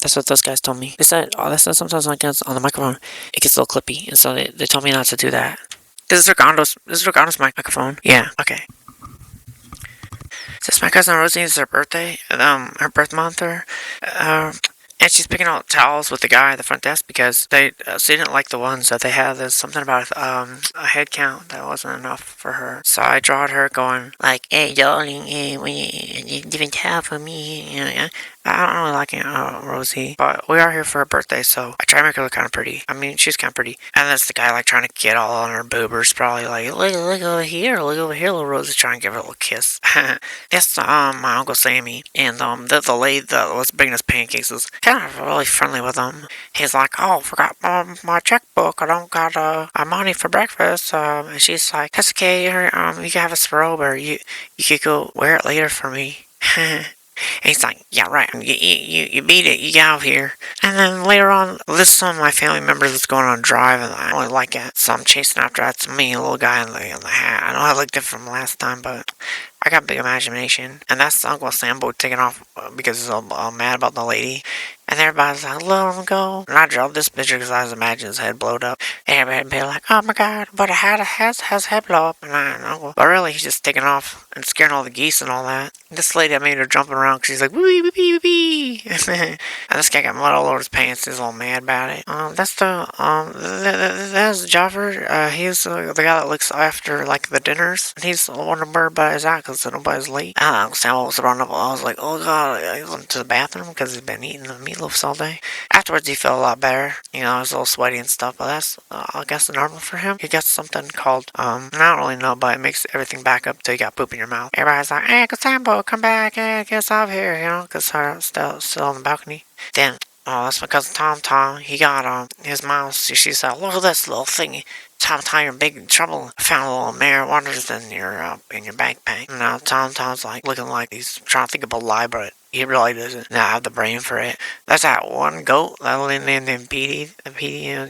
That's what those guys told me. They said sometimes when it gets on the microphone, it gets a little clippy, and so they told me not to do that. This is Rigondo's microphone. Yeah, okay. Since my cousin Rosie is her birthday, her birth month, and she's picking out towels with the guy at the front desk because she didn't like the ones that they had. There's something about a head count that wasn't enough for her. So I drawed her going like, "Hey, darling, when you didn't towel for me, I don't really like it, Rosie, but we are here for her birthday, so I try to make her look kind of pretty. I mean, she's kind of pretty. And that's the guy like trying to get all on her boobers, probably like, look over here, little Rosie, trying to give her a little kiss. That's my uncle Sammy, and the lady that was bringing us pancakes was kind of really friendly with him. He's like, "Oh, forgot my checkbook. I don't got money for breakfast." And she's like, "That's okay. You can have a robe, or you could go wear it later for me." And he's like, "Yeah, right. You beat it. You get out of here." And then later on, this is some of my family members that's going on a drive, and I don't really like it. So I'm chasing after that. It's me, a little guy in the hat. I know I looked different from last time, but I got big imagination. And that's Uncle Sambo taking off because he's all mad about the lady. And everybody's like, "Let him go." And I dropped this picture because I was imagining his head blowed up. And everybody be like, "Oh my God, but it has head blow up." And I know. But really, he's just taking off and scaring all the geese and all that. This lady, I made her jumping around because she's like, "Wee, wee, wee, wee." And this guy got mud all over his pants. He's all mad about it. That's Joffer. He's the guy that looks after, like, the dinners. And he's wondering where everybody's at because nobody's late. I don't know, Sam was running up. I was like, "Oh God." I went to the bathroom because he's been eating the meatloafs all day. Afterwards, he felt a lot better. You know, he was a little sweaty and stuff, but that's, I guess, normal for him. He got something called, I don't really know, but it makes everything back up till you got poop in your mouth. Everybody's like, "Hey, Uncle Sambo, come back, hey, get us out of here," because her still on the balcony. Then, that's my cousin Tom. He got, his mom, she said, "Look at this little thing. Tom, you're in big trouble. I found a little marijuana in your backpack." And now Tom's like looking like he's trying to think of a lie, but he really doesn't have the brain for it. That's that one goat that named Petey,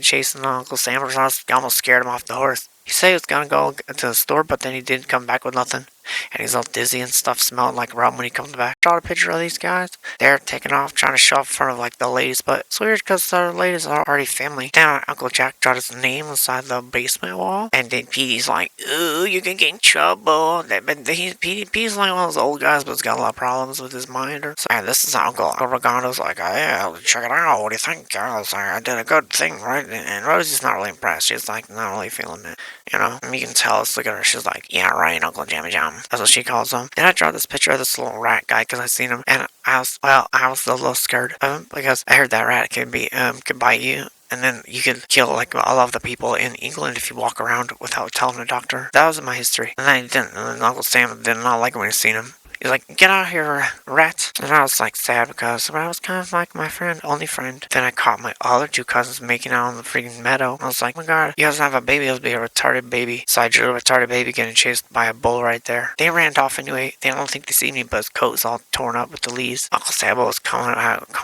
chasing Uncle Sam. I almost scared him off the horse. He said he was gonna go to the store, but then he didn't come back with nothing. And he's all dizzy and stuff, smelling like rum when he comes back. I shot a picture of these guys. They're taking off, trying to show up in front of like the ladies, but it's weird because the ladies are already family. Then Uncle Jack jotted his name inside the basement wall, and then Petey's like, "Ooh, you can get in trouble." But Petey's like one of those old guys, but he's got a lot of problems with his mind. So, and this is Uncle Regando's like, "Oh, yeah, check it out. What do you think, guys? I did a good thing, right?" And Rosie's not really impressed. She's like, not really feeling it. You know, and you can tell. Let's look at her. She's like, "Yeah, right, Uncle Jammy Jam." That's what she calls him. Then I draw this picture of this little rat guy because I seen him, and I was a little scared of him because I heard that rat could bite you. And then you could kill like all of the people in England if you walk around without telling a doctor. That was in my history. And then Uncle Sam did not like it when he seen him. He's like, "Get out of here, rat." And I was like sad because I was kind of like my only friend. Then I caught my other two cousins making out on the freaking meadow. I was like, "Oh my God, he doesn't have a baby, he'll be a retarded baby." So I drew a retarded baby getting chased by a bull right there. They ran off anyway. They don't think they see me, but his coat's all torn up with the leaves. Uncle Sabo was coming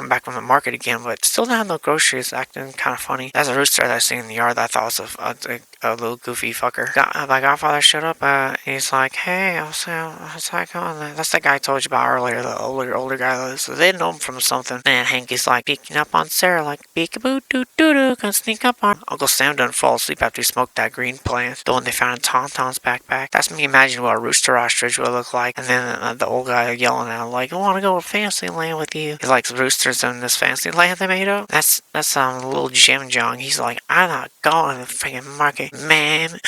back from the market again, but still didn't have no groceries, acting kind of funny. That's a rooster that I seen in the yard that I thought was a little goofy fucker. My godfather showed up, and he's like, "Hey," I was like, "Oh, that's the guy I told you about earlier, the older guy." So they know him from something. And Hanky's like peeking up on Sarah, like, "Peekaboo doo doo doo, gonna sneak up on." Uncle Sam doesn't fall asleep after he smoked that green plant, the one they found in Tom's backpack. That's me imagining what a rooster ostrich would look like. And then the old guy yelling at him, like, "I want to go to fancy land with you." He likes roosters in this fancy land they made up. That's little Jim Jong. He's like, "I'm not going to the freaking market, man."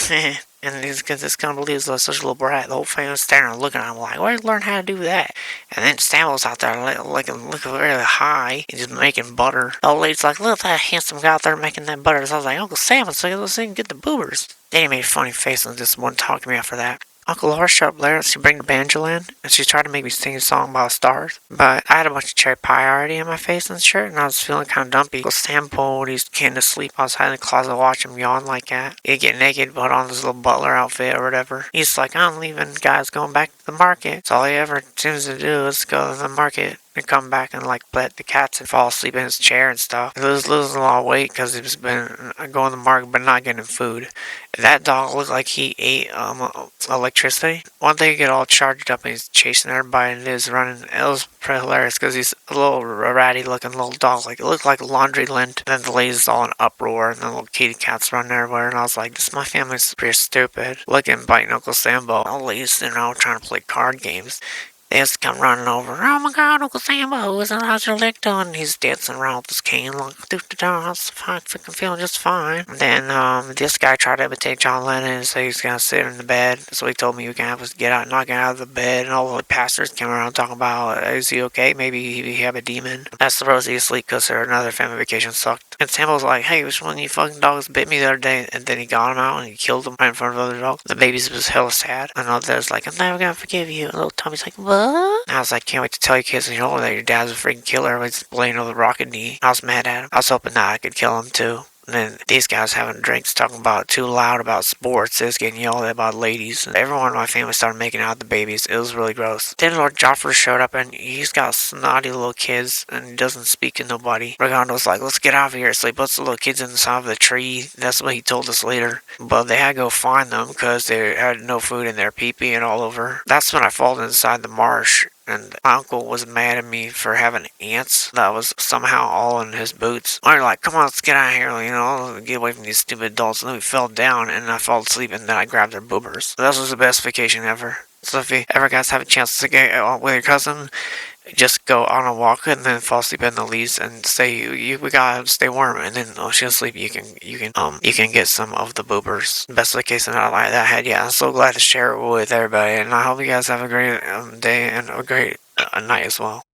And this kind of believes such a little brat. The whole family staring and looking at him like, "Where'd you learn how to do that?" And then Samuel's out there looking really high and just making butter. The old lady's like, "Look at that handsome guy out there making that butter." So I was like, "Uncle Sam, so let's get the boobers." Then he made a funny face and just wouldn't talk to me after that. Uncle Laura showed up later. She bring the banjo in, and she tried to make me sing a song about stars. But I had a bunch of cherry pie already in my face and shirt, and I was feeling kind of dumpy. Uncle Sam pulled his kid to sleep outside in the closet, watching him yawn like that. He'd get naked, put on his little butler outfit or whatever. He's like, "I'm leaving, guys, going back to the market." So all he ever seems to do is go to the market. and come back and like pet the cats and fall asleep in his chair and stuff. He was losing a lot of weight because he's been going to the market but not getting food. That dog looked like he ate electricity. One day he get all charged up and he's chasing everybody and he's running. It was pretty hilarious because he's a little ratty looking little dog. Like it looked like laundry lint. Then the lady's all in uproar and the little kitty cats running everywhere. And I was like, this my family's pretty stupid. Looking, biting Uncle Sambo. All ladies, trying to play card games. They just come running over. Oh my God, Uncle Sambo, how's your leg doing? He's dancing around with his cane, like, how's fine, freaking feeling just fine. And then, this guy tried to imitate John Lennon and say he's gonna sit in the bed. So he told me he was gonna have to get out, not get out of the bed. And all the pastors came around talking about, is he okay? Maybe he have a demon. That's the Rosie asleep because another family vacation sucked. And Sambo's like, hey, which one of you fucking dogs bit me the other day? And then he got him out and he killed him right in front of other dogs. The babies was hella sad. And all that's like, I'm never gonna forgive you. And little Tommy's like, what? I was like, can't wait to tell you kids that your dad's a freaking killer. Everybody's blaming on the rocket knee. I was mad at him. I was hoping that I could kill him too. And then these guys having drinks, talking about too loud about sports. They was getting yelled at about ladies. And everyone in my family started making out with the babies. It was really gross. Then Lord Joffrey showed up and he's got snotty little kids and he doesn't speak to nobody. Regondo's like, let's get out of here. So he puts the little kids inside of the tree. That's what he told us later. But they had to go find them because they had no food in their pee-pee and all over. That's when I fall inside the marsh. And my uncle was mad at me for having ants that was somehow all in his boots. They're like, come on, let's get out of here, get away from these stupid adults. And then we fell down and I fell asleep and then I grabbed their boobers. That was the best vacation ever. So if you ever guys have a chance to get out with your cousin, just go on a walk and then fall asleep in the leaves and say we gotta stay warm and then she'll sleep. You can get some of the boobers. Best vacation that I had. Yeah, I'm so glad to share it with everybody, and I hope you guys have a great day and a great night as well.